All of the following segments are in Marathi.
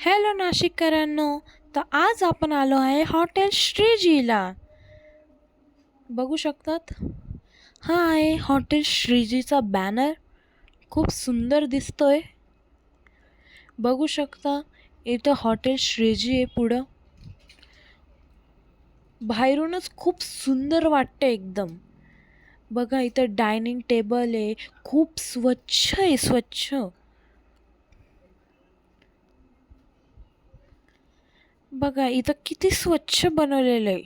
हॅलो नाशिककरांनो. तर आज आपण आलो आहे हॉटेल श्रीजीला. बघू शकतात, हा आहे हॉटेल श्रीजीचा बॅनर. खूप सुंदर दिसतोय. बघू शकता, इथं हॉटेल श्रीजी आहे. पुढं बाहेरूनच खूप सुंदर वाटतं एकदम. बघा, इथं डायनिंग टेबल आहे. खूप स्वच्छ आहे, स्वच्छ. बघा इथं किती स्वच्छ बनवलेलं आहे.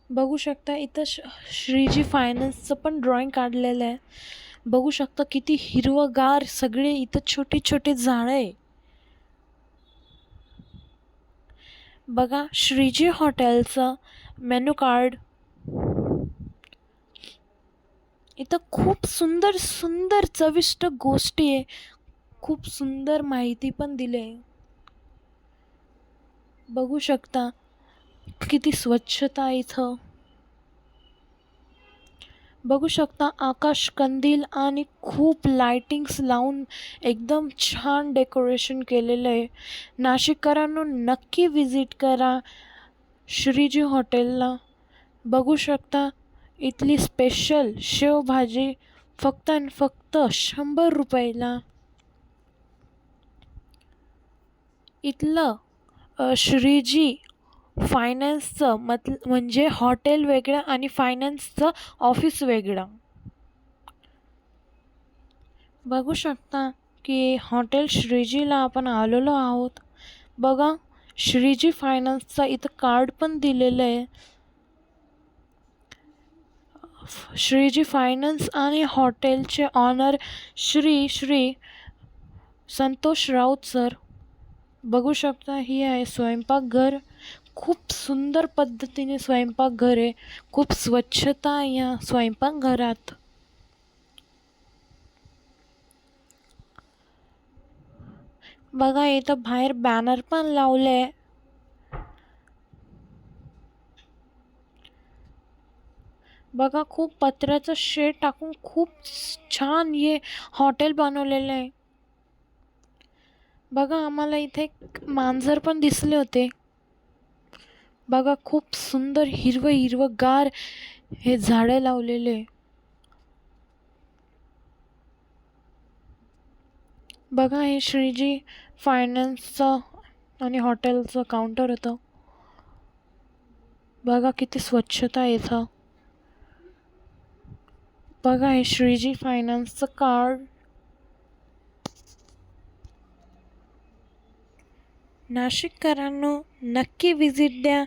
बघू शकता, इथं श्रीजी फायनान्सचं पण ड्रॉइंग काढलेलं आहे. बघू शकता किती हिरवगार सगळे इथं छोटे छोटे झाडं आहे. बघा श्रीजी हॉटेलचं मेनू कार्ड. इथं खूप सुंदर सुंदर चविष्ट गोष्टी आहे. खूप सुंदर माहिती पण दिली आहे. बघू शकता किती स्वच्छता आहे इथं. बघू शकता आकाश कंदील आणि खूप लाइटिंग्स लावून एकदम छान डेकोरेशन केलेलं आहे. नाशिककरांनो, नक्की विजिट करा श्रीजी हॉटेलला. बघू शकता इथली स्पेशल शेवभाजी फक्त आणि फक्त 100 रुपयाला. इथलं श्रीजी फायनान्सचं म्हणजे हॉटेल वेगळं आणि फायनान्सचं ऑफिस वेगळं. बघू शकता की हॉटेल श्रीजीला आपण आलेलो आहोत. बघा, श्रीजी फायनान्सचा इथं कार्ड पण दिलेलं आहे. श्रीजी फायनान्स आणि हॉटेलचे ऑनर श्री संतोष राऊत सर. बघू शकता, ही आहे स्वयंपाकघर. खूप सुंदर पद्धतीने स्वयंपाकघर आहे. खूप स्वच्छता आहे या स्वयंपाकघरात. बघा इथं बाहेर बॅनर पण लावले. बघा, खूप पत्र्याचं शेड टाकून खूप छान हे हॉटेल बनवलेलं आहे. बघा, आम्हाला इथे एक मांजर पण दिसले होते. बघा, खूप सुंदर हिरवगार हे झाडे लावलेले. बघा, हे श्रीजी फायनान्सचं आणि हॉटेलचं काउंटर होतं. बघा किती स्वच्छता आहे इथं. बघा, हे श्रीजी फायनान्सचं कार्ड. नाशिककरांनो, नक्की विजिट द्या